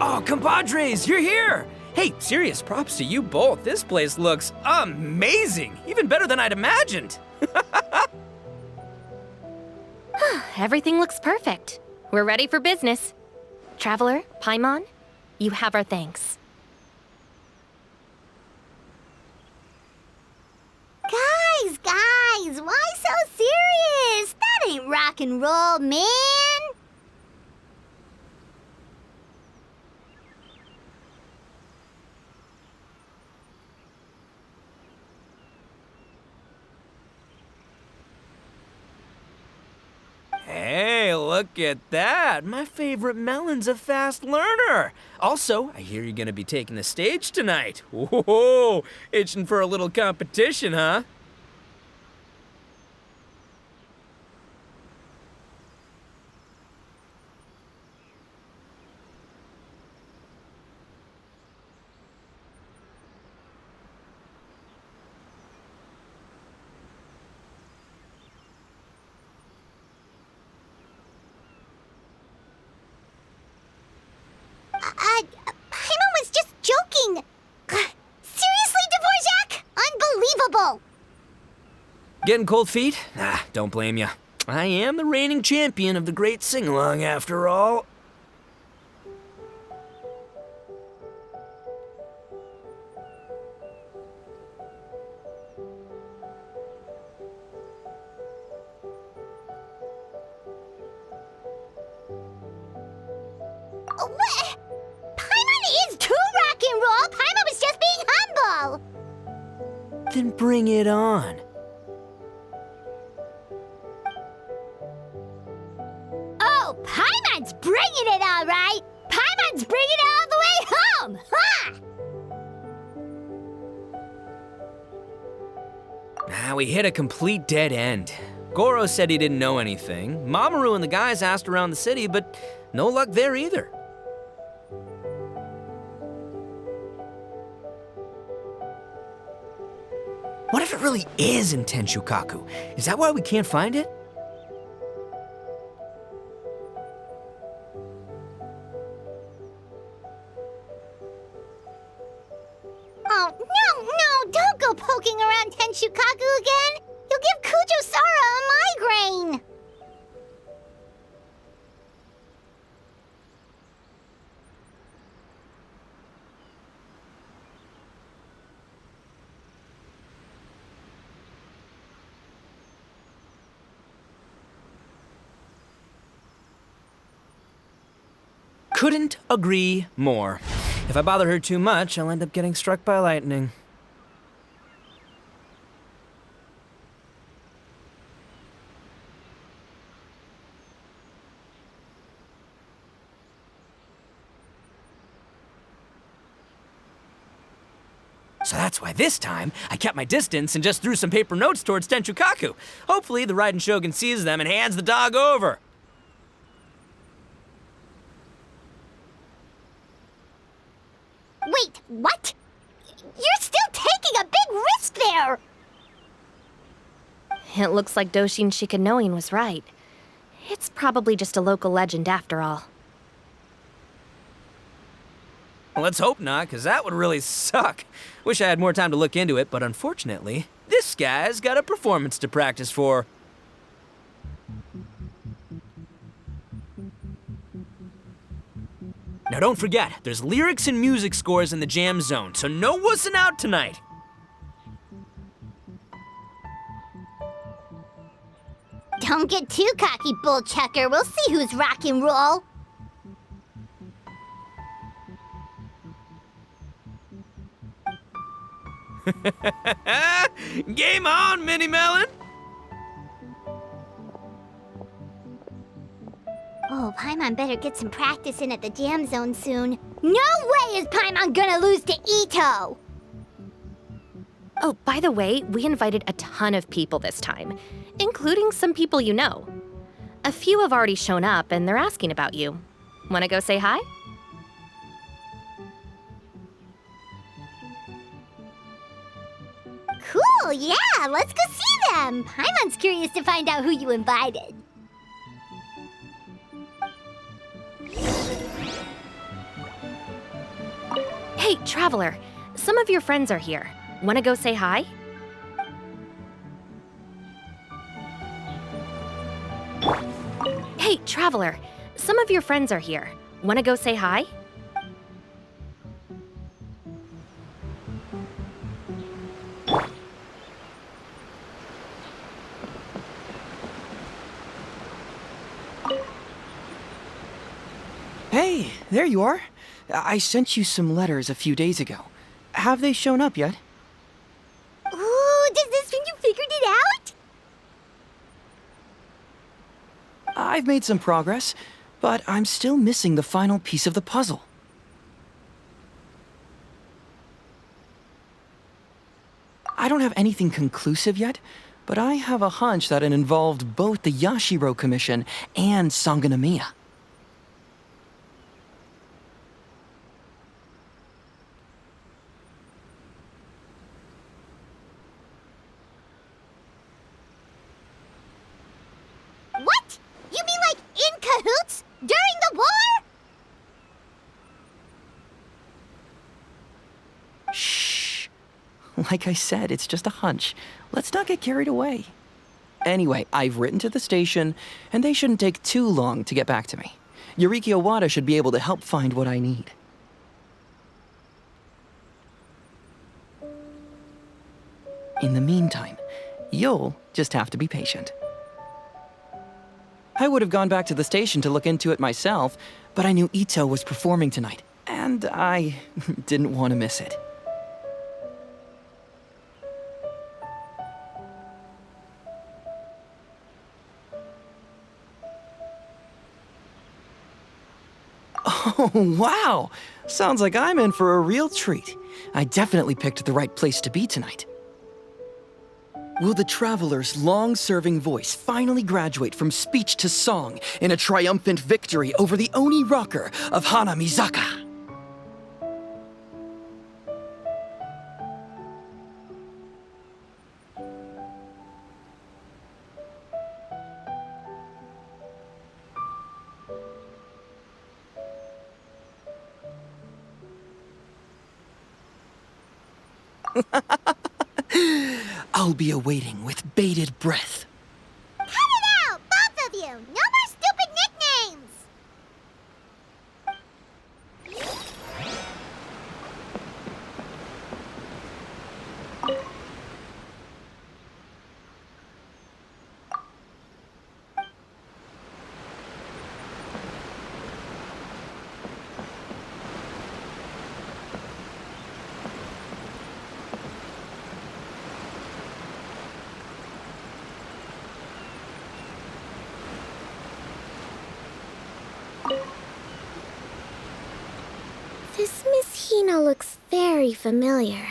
Oh, compadres, you're here! Hey, serious props to you both. This place looks amazing, even better than I'd imagined. Everything looks perfect. We're ready for business. Traveler, Paimon, you have our thanks. Guys, why so serious? That ain't rock and roll, man. Hey, look at that. My favorite melon's a fast learner. Also, I hear you're gonna be taking the stage tonight. Whoa, itching for a little competition, huh? Paimon was just joking. Seriously, Dvorak? Unbelievable. Getting cold feet? Don't blame ya. I am the reigning champion of the great sing-along after all. What? Paimon is too rock and roll. Paimon was just being humble. Then bring it on. Oh, Paimon's bringing it all right. Paimon's bringing it all the way home. Ha! We hit a complete dead end. Goro said he didn't know anything. Mamoru and the guys asked around the city, but no luck there either. What if it really is in Tenshukaku? Is that why we can't find it? Oh, no, don't go poking around Tenshukaku again. You'll give Kujo-Sara a migraine. Couldn't agree more. If I bother her too much, I'll end up getting struck by lightning. So that's why this time, I kept my distance and just threw some paper notes towards Tenshukaku. Hopefully, the Raiden Shogun sees them and hands the dog over. Wait, what? You're still taking a big risk there! It looks like Doshin Shikanoin was right. It's probably just a local legend after all. Let's hope not, because that would really suck. Wish I had more time to look into it, but unfortunately, this guy's got a performance to practice for. Now don't forget, there's lyrics and music scores in the jam zone, so no wussing out tonight. Don't get too cocky, bullchucker. We'll see who's rock and roll. Game on, Mini Melon! Oh, Paimon better get some practice in at the jam zone soon. No way is Paimon gonna lose to Ito! Oh, by the way, we invited a ton of people this time, including some people you know. A few have already shown up and they're asking about you. Wanna go say hi? Cool! Oh, yeah, let's go see them. Paimon's curious to find out who you invited. Hey, traveler, some of your friends are here. Wanna go say hi? Hey, traveler, some of your friends are here. Wanna go say hi? Hey, there you are. I sent you some letters a few days ago. Have they shown up yet? Ooh, does this mean you figured it out? I've made some progress, but I'm still missing the final piece of the puzzle. I don't have anything conclusive yet, but I have a hunch that it involved both the Yashiro Commission and Sanganamiya. What? You mean like in cahoots? During the war? Shh. Like I said, it's just a hunch. Let's not get carried away. Anyway, I've written to the station, and they shouldn't take too long to get back to me. Yuriki Owada should be able to help find what I need. In the meantime, you'll just have to be patient. I would have gone back to the station to look into it myself, but I knew Ito was performing tonight, and I didn't want to miss it. Oh, wow! Sounds like I'm in for a real treat. I definitely picked the right place to be tonight. Will the traveler's long-serving voice finally graduate from speech to song in a triumphant victory over the Oni rocker of Hanamizaka? I'll be awaiting with bated breath. Cut it out, both of you! No more stupid nicknames! This Miss Hino looks very familiar.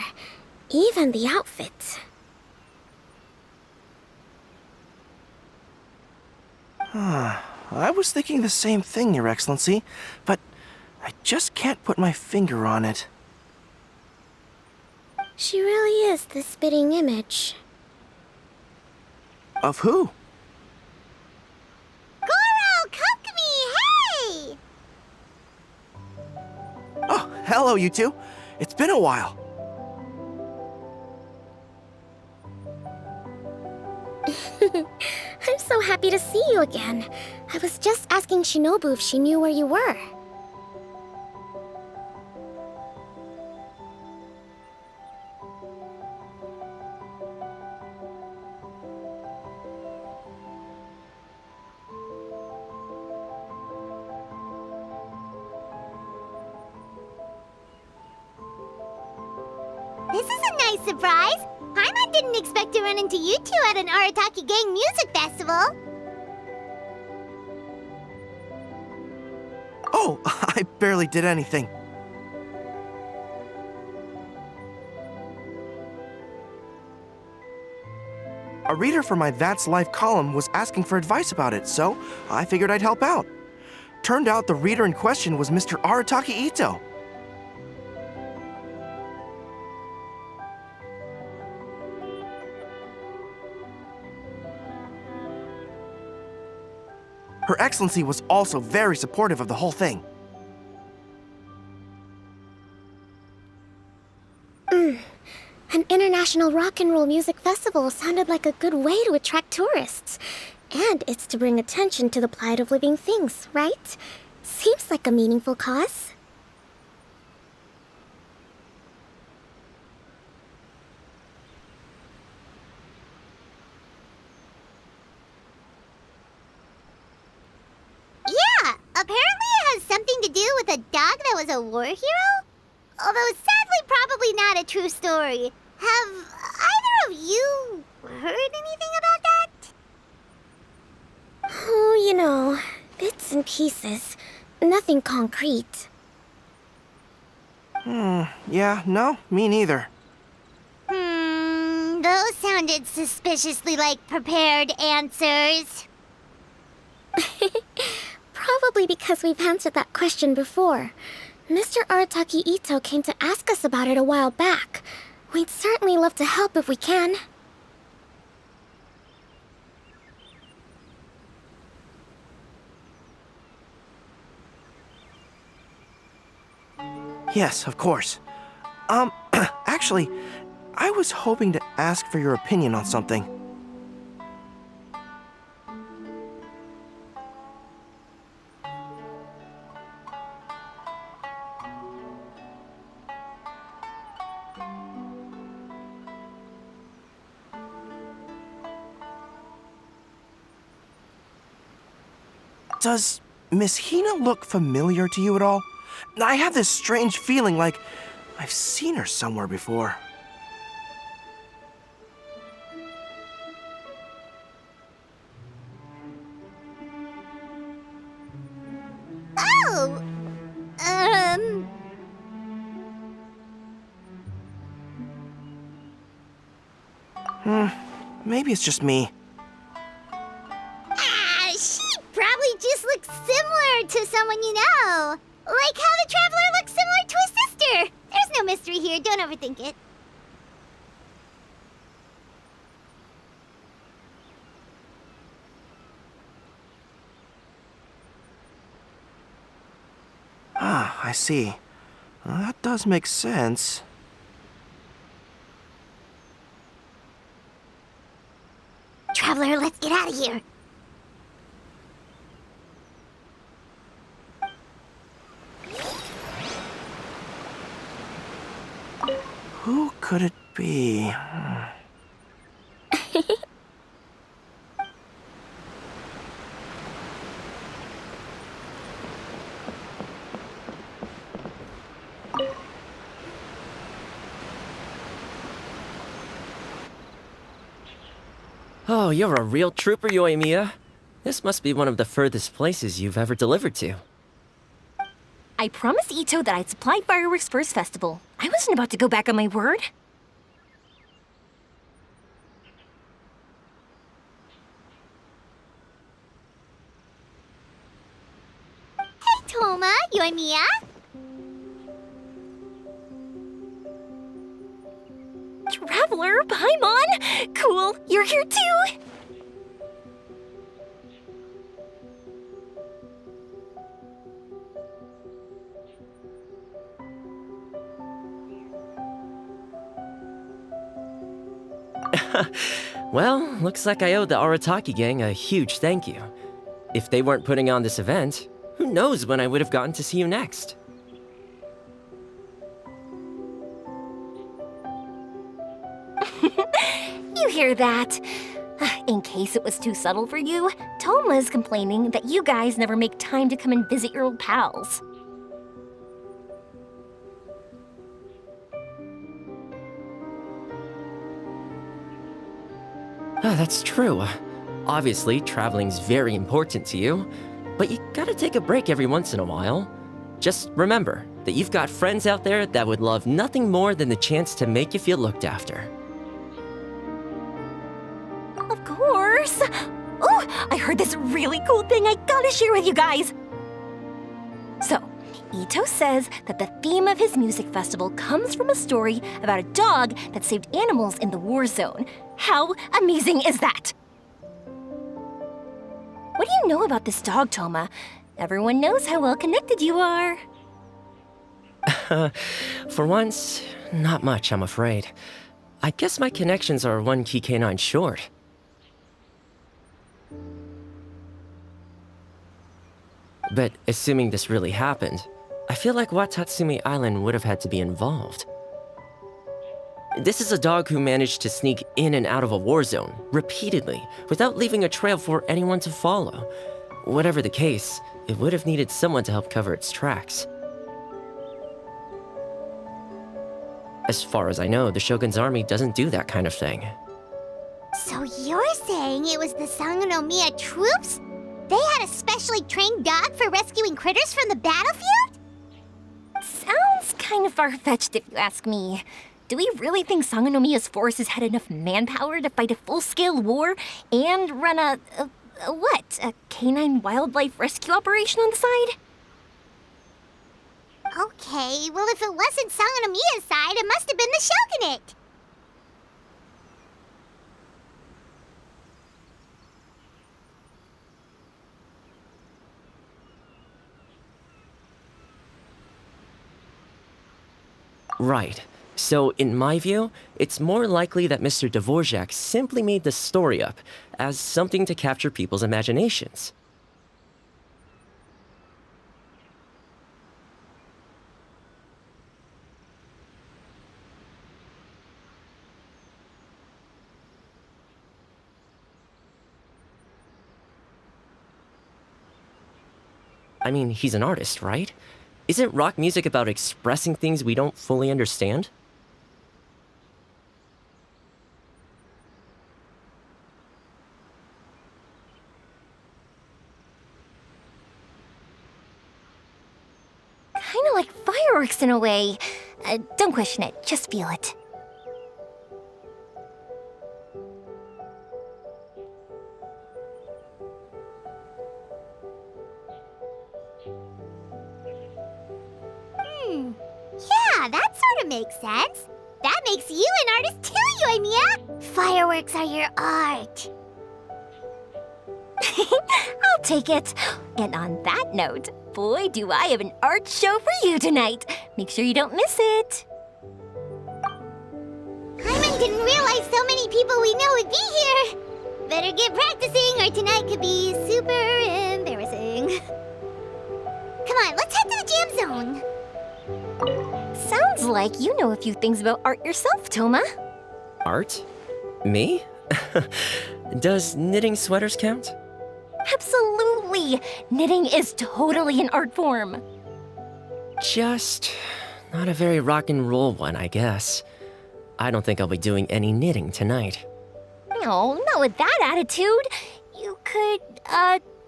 Even the outfit. I was thinking the same thing, Your Excellency, but I just can't put my finger on it. She really is the spitting image. Of who? Goro, Kokumi, hey! Oh, hello, you two. It's been a while. I'm so happy to see you again. I was just asking Shinobu if she knew where you were. This is a nice surprise. Paimon didn't expect to run into you two at an Arataki Gang music festival. Oh, I barely did anything. A reader for my That's Life column was asking for advice about it, so I figured I'd help out. Turned out the reader in question was Mr. Arataki Ito. Her Excellency was also very supportive of the whole thing. An international rock and roll music festival sounded like a good way to attract tourists. And it's to bring attention to the plight of living things, right? Seems like a meaningful cause. Yeah, apparently it has something to do with a dog that was a war hero? Although sadly probably not a true story. Have either of you heard anything about that? Oh, you know, bits and pieces. Nothing concrete. Yeah, no, me neither. Those sounded suspiciously like prepared answers. Probably because we've answered that question before. Mr. Arataki Ito came to ask us about it a while back. We'd certainly love to help if we can. Yes, of course. Actually, I was hoping to ask for your opinion on something. Does Miss Hina look familiar to you at all? I have this strange feeling like I've seen her somewhere before. Oh! Maybe it's just me. She probably just looks similar to someone you know. Like how the Traveler looks similar to his sister. There's no mystery here, don't overthink it. Ah, I see. That does make sense. Traveler, let's get out of here. Who could it be? Oh, you're a real trooper, Yoimiya. This must be one of the furthest places you've ever delivered to. I promised Ito that I'd supply fireworks for his festival. I wasn't about to go back on my word. Hey, Toma, Yoimiya. Traveler, Paimon! Cool, you're here too! Well, looks like I owe the Arataki gang a huge thank you. If they weren't putting on this event, who knows when I would have gotten to see you next. You hear that? In case it was too subtle for you, Toma's complaining that you guys never make time to come and visit your old pals. That's true. Obviously, traveling's very important to you, but you gotta take a break every once in a while. Just remember that you've got friends out there that would love nothing more than the chance to make you feel looked after. Of course! Oh, I heard this really cool thing I gotta share with you guys! So, Ito says that the theme of his music festival comes from a story about a dog that saved animals in the war zone. How amazing is that? What do you know about this dog, Toma? Everyone knows how well connected you are. For once, not much, I'm afraid. I guess my connections are one key canine short. But assuming this really happened, I feel like Watatsumi Island would have had to be involved. This is a dog who managed to sneak in and out of a war zone, repeatedly, without leaving a trail for anyone to follow. Whatever the case, it would have needed someone to help cover its tracks. As far as I know, the Shogun's army doesn't do that kind of thing. So you're saying it was the Sangonomiya troops? They had a specially trained dog for rescuing critters from the battlefield? Sounds kind of far-fetched if you ask me. Do we really think Sangonomiya's forces had enough manpower to fight a full-scale war and run a canine wildlife rescue operation on the side? Okay, well if it wasn't Sangonomiya's side, it must have been the Shogunate. Right. So, in my view, it's more likely that Mr. Dvorak simply made the story up as something to capture people's imaginations. I mean, he's an artist, right? Isn't rock music about expressing things we don't fully understand? Kinda like fireworks in a way. Don't question it, just feel it. Yeah, that sort of makes sense. That makes you an artist too, Yoimiya! Fireworks are your art. I'll take it. And on that note, boy, do I have an art show for you tonight. Make sure you don't miss it. Hyman didn't realize so many people we know would be here. Better get practicing or tonight could be super embarrassing. Come on, let's head to the jam zone. Sounds like you know a few things about art yourself, Toma. Art? Me? Does knitting sweaters count? Absolutely! Knitting is totally an art form. Just not a very rock and roll one, I guess. I don't think I'll be doing any knitting tonight. No, not with that attitude. You could,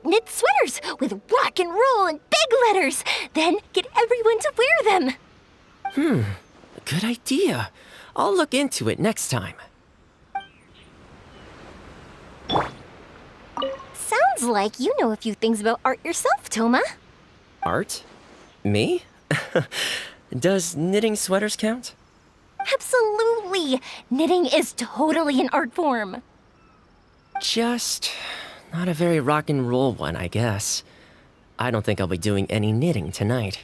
knit sweaters with rock and roll and big letters, then get everyone to wear them. Good idea. I'll look into it next time. Sounds like you know a few things about art yourself, Toma. Art? Me? Does knitting sweaters count? Absolutely! Knitting is totally an art form. Just not a very rock and roll one, I guess. I don't think I'll be doing any knitting tonight.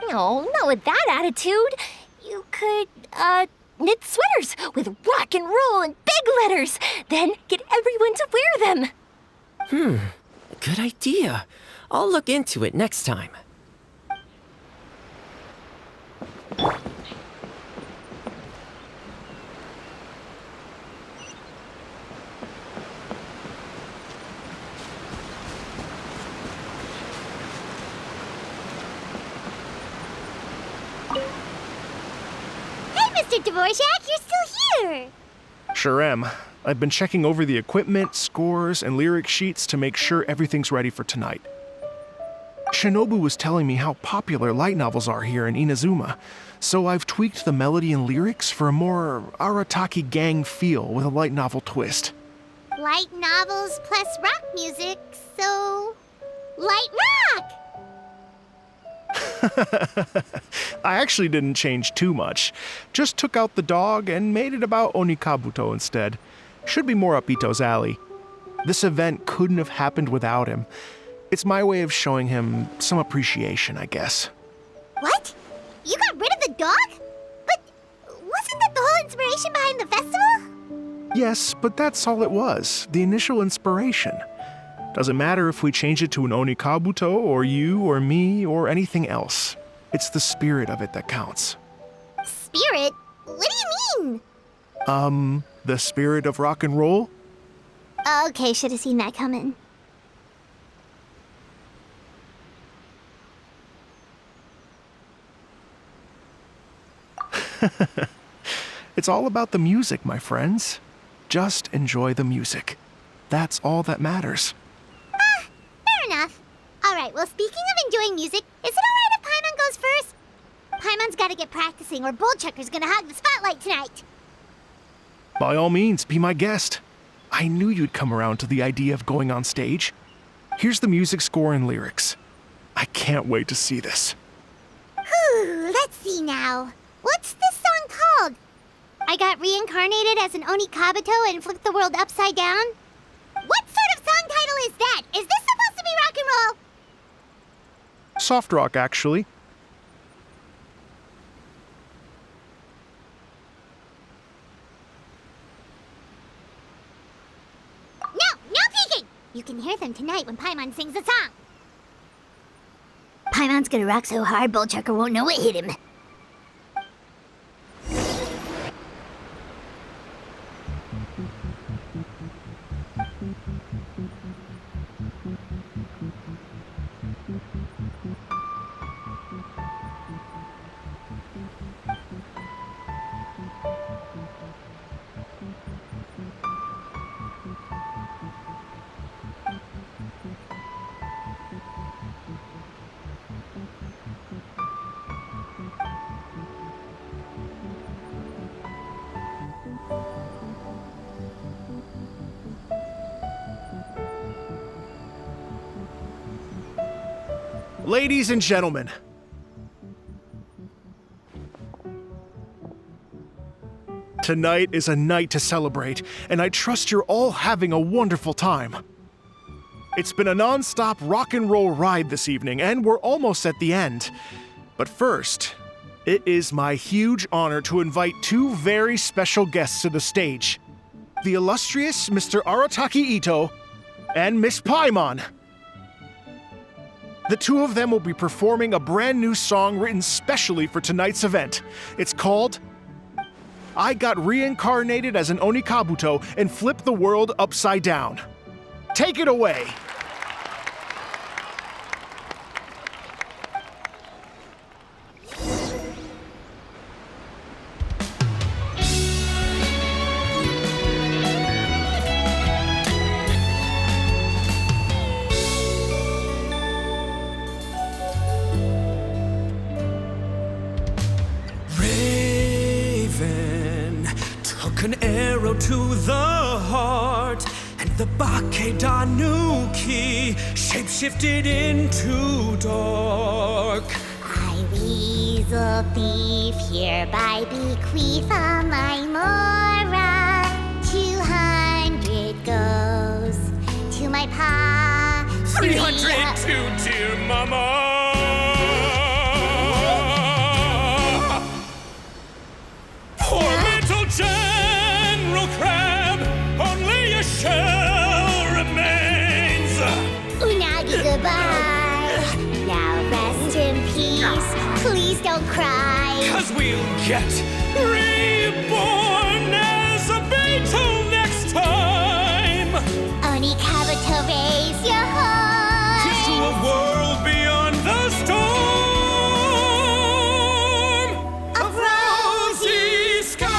No, not with that attitude. You could, knit sweaters with rock and roll and big letters, then get everyone to wear them. Good idea. I'll look into it next time. Mr. Dvorak, you're still here! Sure am. I've been checking over the equipment, scores, and lyric sheets to make sure everything's ready for tonight. Shinobu was telling me how popular light novels are here in Inazuma, so I've tweaked the melody and lyrics for a more Arataki gang feel with a light novel twist. Light novels plus rock music, so... light rock! I actually didn't change too much. Just took out the dog and made it about Onikabuto instead. Should be more up Ito's alley. This event couldn't have happened without him. It's my way of showing him some appreciation, I guess. What? You got rid of the dog? But wasn't that the whole inspiration behind the festival? Yes, but that's all it was, the initial inspiration. Doesn't matter if we change it to an Onikabuto or you or me or anything else. It's the spirit of it that counts. Spirit? What do you mean? The spirit of rock and roll? Okay, should have seen that coming. It's all about the music, my friends. Just enjoy the music. That's all that matters. Fair enough. Alright, well, speaking of enjoying music, is it alright if Paimon goes first? Paimon's gotta get practicing, or Bullchucker's gonna hog the spotlight tonight. By all means, be my guest. I knew you'd come around to the idea of going on stage. Here's the music score and lyrics. I can't wait to see this. Whew, let's see now. What's this song called? I got reincarnated as an Onikabuto and flipped the world upside down? What sort of song title is that? Is this supposed to be rock and roll? Soft rock, actually. No peeking! You can hear them tonight when Paimon sings the song. Paimon's gonna rock so hard, Bullchucker won't know what hit him. Ladies and gentlemen, tonight is a night to celebrate, and I trust you're all having a wonderful time. It's been a non-stop rock and roll ride this evening, and we're almost at the end. But first, it is my huge honor to invite two very special guests to the stage. The illustrious Mr. Arataki Ito and Miss Paimon. The two of them will be performing a brand new song written specially for tonight's event. It's called I Got Reincarnated as an Onikabuto and Flipped the World Upside Down. Take it away! An arrow to the heart, and the Bakedanuki shapeshifted into dark. I, weasel thief, hereby bequeath all my mora. 200 goes to my pa. 300 to dear mama. Poor little General Crab, only a shell remains. Unagi, goodbye. Now rest in peace. Please don't cry. 'Cause we'll get reborn as a Beetle next time. Onikabuto, raise your horn. Here's to a world beyond the storm of rosy skies.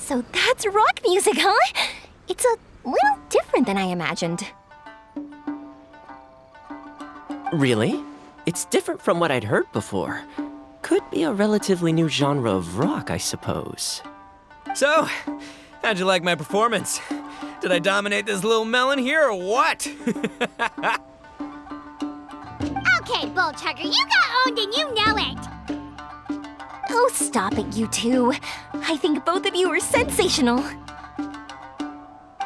So that's rock music, huh? It's a little different than I imagined. Really? It's different from what I'd heard before. Could be a relatively new genre of rock, I suppose. So, how'd you like my performance? Did I dominate this little melon here or what? Okay, Bull Chugger, you got owned and you know it. Oh, stop it, you two. I think both of you are sensational.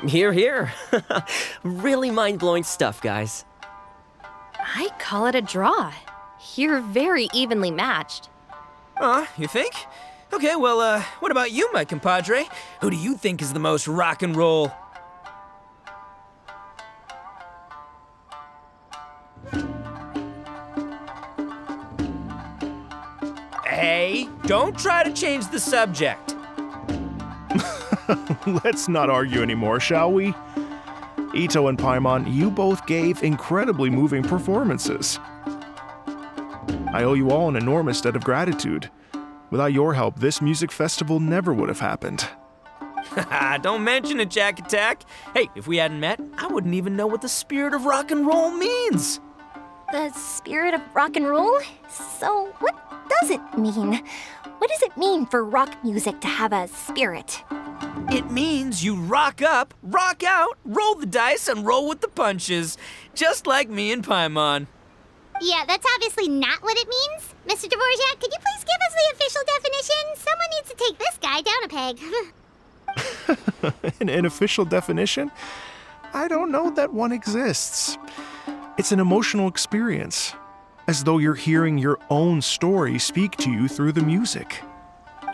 Here, here. Really mind-blowing stuff, guys. I call it a draw. You're very evenly matched. You think? Okay, well, what about you, my compadre? Who do you think is the most rock and roll? Hey, don't try to change the subject. Let's not argue anymore, shall we? Ito and Paimon, you both gave incredibly moving performances. I owe you all an enormous debt of gratitude. Without your help, this music festival never would have happened. Don't mention it, Jack Attack. Hey, if we hadn't met, I wouldn't even know what the spirit of rock and roll means. The spirit of rock and roll? So, what does it mean? What does it mean for rock music to have a spirit? It means you rock up, rock out, roll the dice, and roll with the punches. Just like me and Paimon. Yeah, that's obviously not what it means. Mr. Dvorak, could you please give us the official definition? Someone needs to take this guy down a peg. An official definition? I don't know that one exists. It's an emotional experience, as though you're hearing your own story speak to you through the music.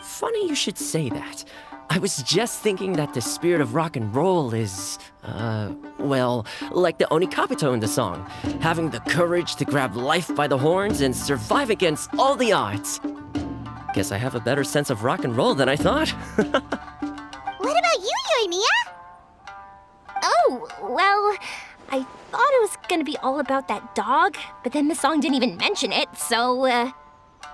Funny you should say that. I was just thinking that the spirit of rock and roll is, well, like the Onikapito in the song, having the courage to grab life by the horns and survive against all the odds. Guess I have a better sense of rock and roll than I thought. What about you, Yoimiya? Oh, well, I thought it was gonna be all about that dog, but then the song didn't even mention it, so,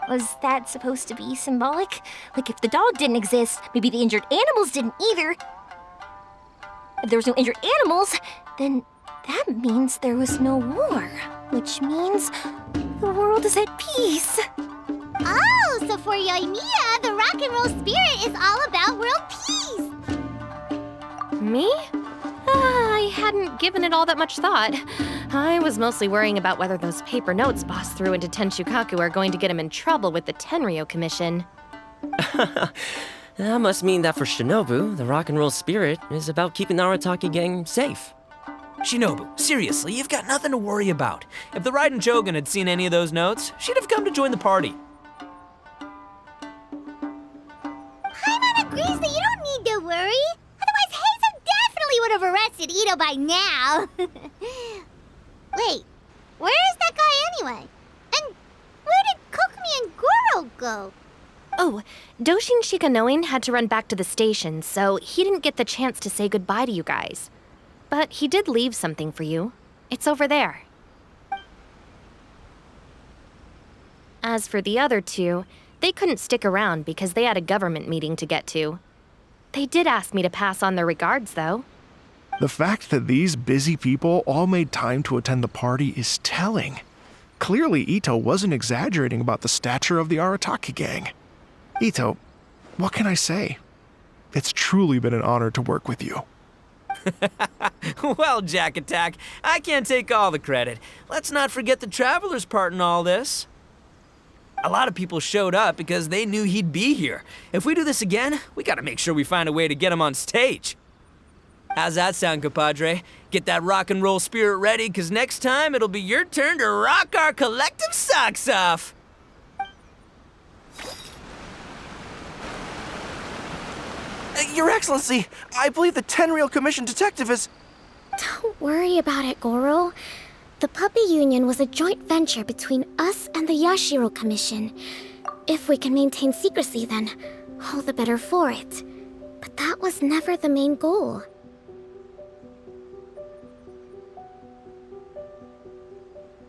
was that supposed to be symbolic? Like, if the dog didn't exist, maybe the injured animals didn't either. If there was no injured animals, then that means there was no war, which means the world is at peace. Oh, so for Yoimiya, the rock and roll spirit is all about world peace. Me? I hadn't given it all that much thought. I was mostly worrying about whether those paper notes Boss threw into Tenshukaku are going to get him in trouble with the Tenryo Commission. That must mean that for Shinobu, the rock and roll spirit is about keeping the Arataki gang safe. Shinobu, seriously, you've got nothing to worry about. If the Raiden Shogun had seen any of those notes, she'd have come to join the party. Paimon agrees that you don't need to worry. Otherwise, Heizo definitely would have arrested Ito by now. Wait, where is that guy anyway? And where did Kokumi and Goro go? Oh, Doshin Shikanoin had to run back to the station, so he didn't get the chance to say goodbye to you guys. But he did leave something for you. It's over there. As for the other two, they couldn't stick around because they had a government meeting to get to. They did ask me to pass on their regards, though. The fact that these busy people all made time to attend the party is telling. Clearly, Ito wasn't exaggerating about the stature of the Arataki gang. Ito, what can I say? It's truly been an honor to work with you. Well, Jack Attack, I can't take all the credit. Let's not forget the traveler's part in all this. A lot of people showed up because they knew he'd be here. If we do this again, we gotta make sure we find a way to get him on stage. How's that sound, compadre? Get that rock and roll spirit ready, because next time it'll be your turn to rock our collective socks off. Your Excellency, I believe the Tenryo Commission detective is... Don't worry about it, Goro. The puppy union was a joint venture between us and the Yashiro Commission. If we can maintain secrecy, then all the better for it. But that was never the main goal.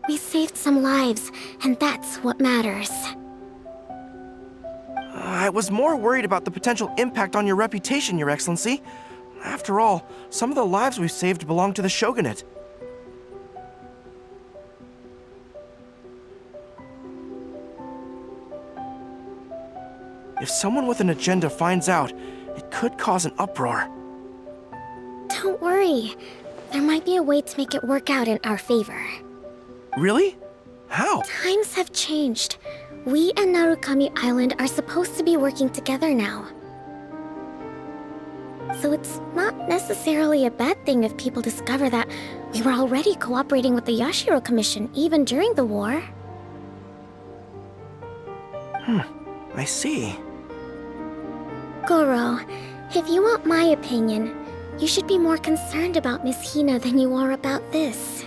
We saved some lives, and that's what matters. I I was more worried about the potential impact on your reputation, Your Excellency. After all, some of the lives we've saved belong to the shogunate. If someone with an agenda finds out, it could cause an uproar. Don't worry. There might be a way to make it work out in our favor. Really? How? Times have changed. We and Narukami Island are supposed to be working together now. So it's not necessarily a bad thing if people discover that we were already cooperating with the Yashiro Commission even during the war. I see. Goro, if you want my opinion, you should be more concerned about Miss Hina than you are about this.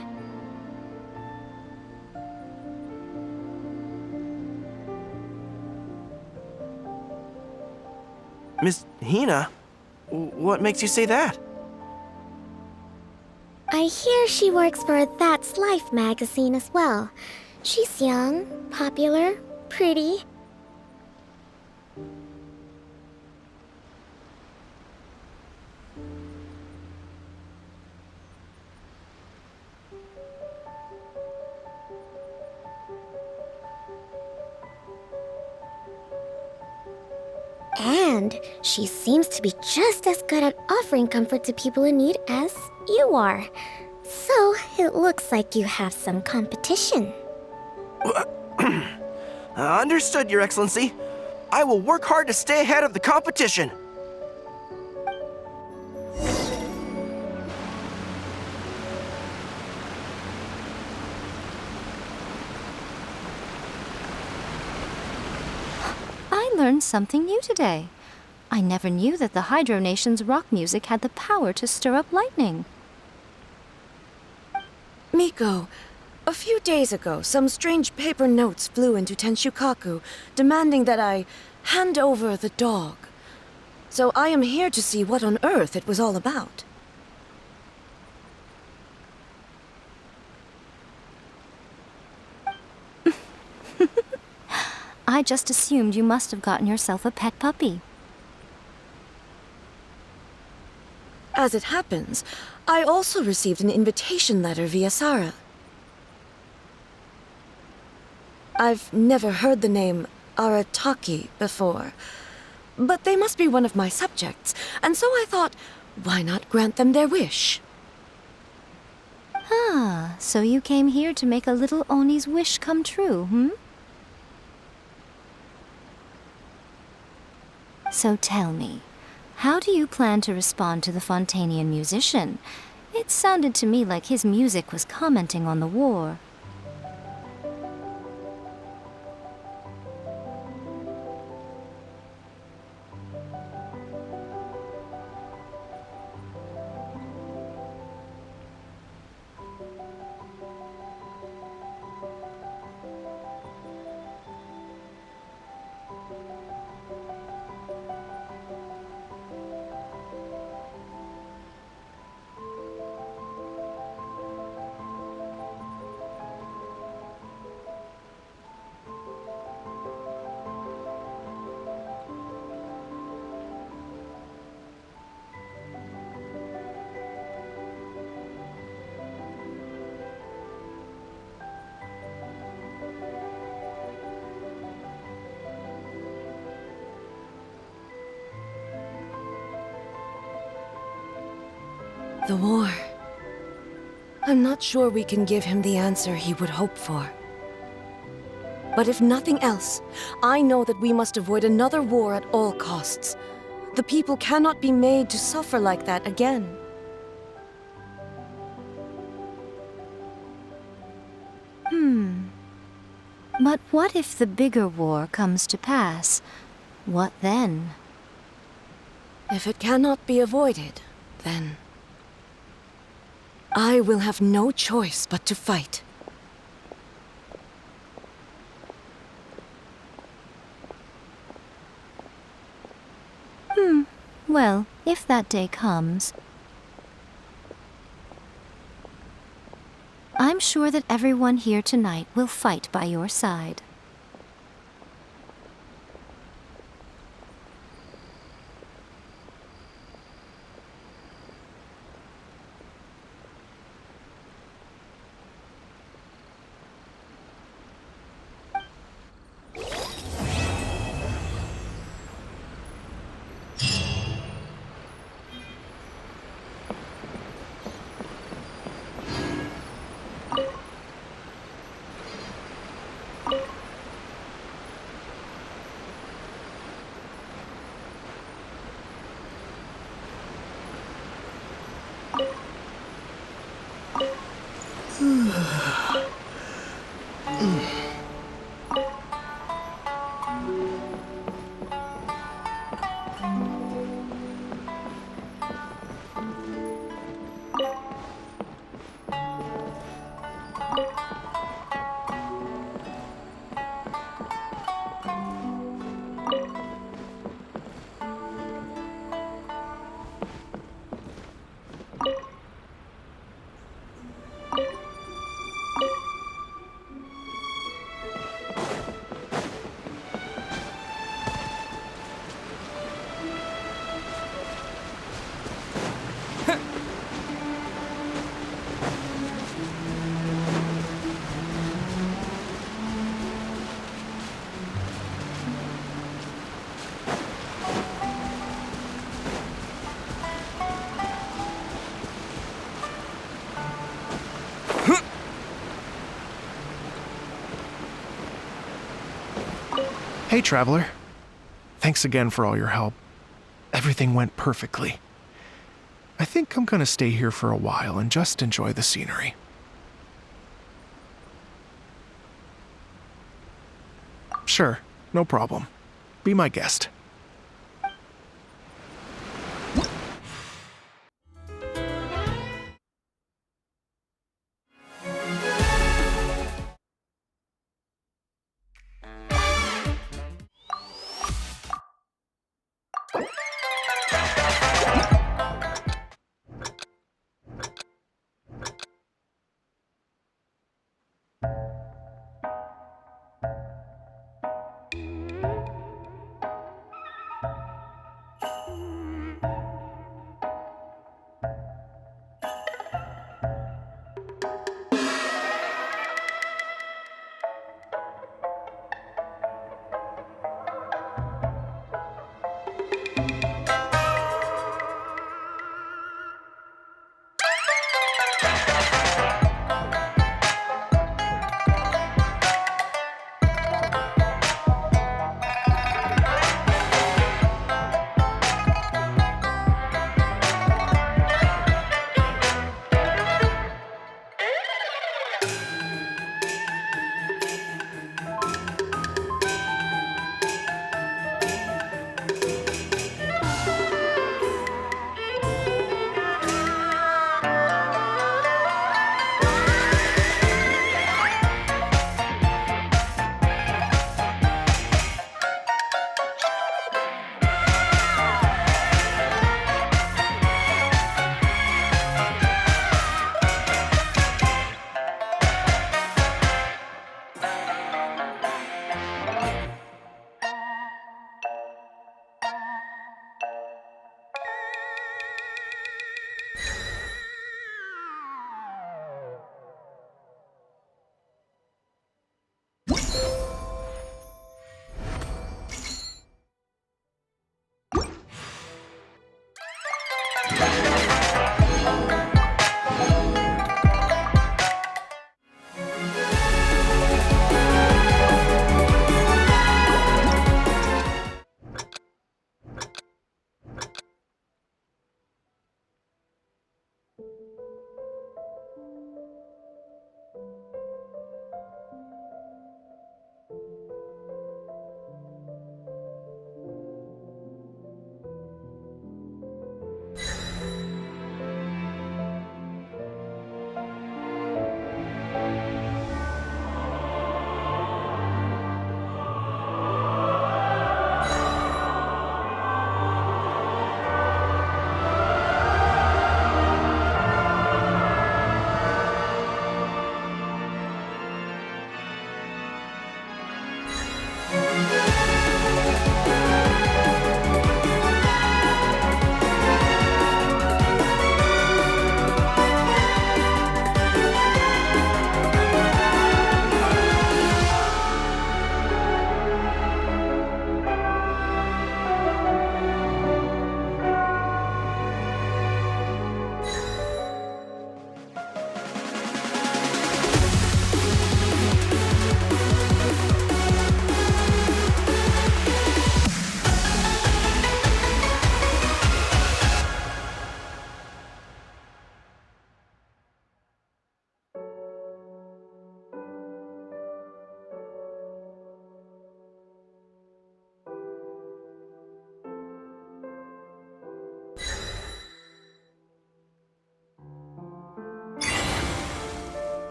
Miss Hina? What makes you say that? I hear she works for That's Life magazine as well. She's young, popular, pretty. And she seems to be just as good at offering comfort to people in need as you are. So it looks like you have some competition. Understood, Your Excellency. I will work hard to stay ahead of the competition. I learned something new today. I never knew that the Hydro Nation's rock music had the power to stir up lightning. Miko, a few days ago, some strange paper notes flew into Tenshukaku, demanding that I hand over the dog. So I am here to see what on earth it was all about. I just assumed you must have gotten yourself a pet puppy. As it happens, I also received an invitation letter via Sarah. I've never heard the name Arataki before, but they must be one of my subjects, and so I thought, why not grant them their wish? Ah, so you came here to make a little Oni's wish come true, hmm? So tell me, how do you plan to respond to the Fontanian musician? It sounded to me like his music was commenting on the war. The war. I'm not sure we can give him the answer he would hope for. But if nothing else, I know that we must avoid another war at all costs. The people cannot be made to suffer like that again. But what if the bigger war comes to pass? What then? If it cannot be avoided, then I will have no choice but to fight. Well, if that day comes, I'm sure that everyone here tonight will fight by your side. Hey, Traveler. Thanks again for all your help. Everything went perfectly. I think I'm gonna stay here for a while and just enjoy the scenery. Sure, no problem. Be my guest.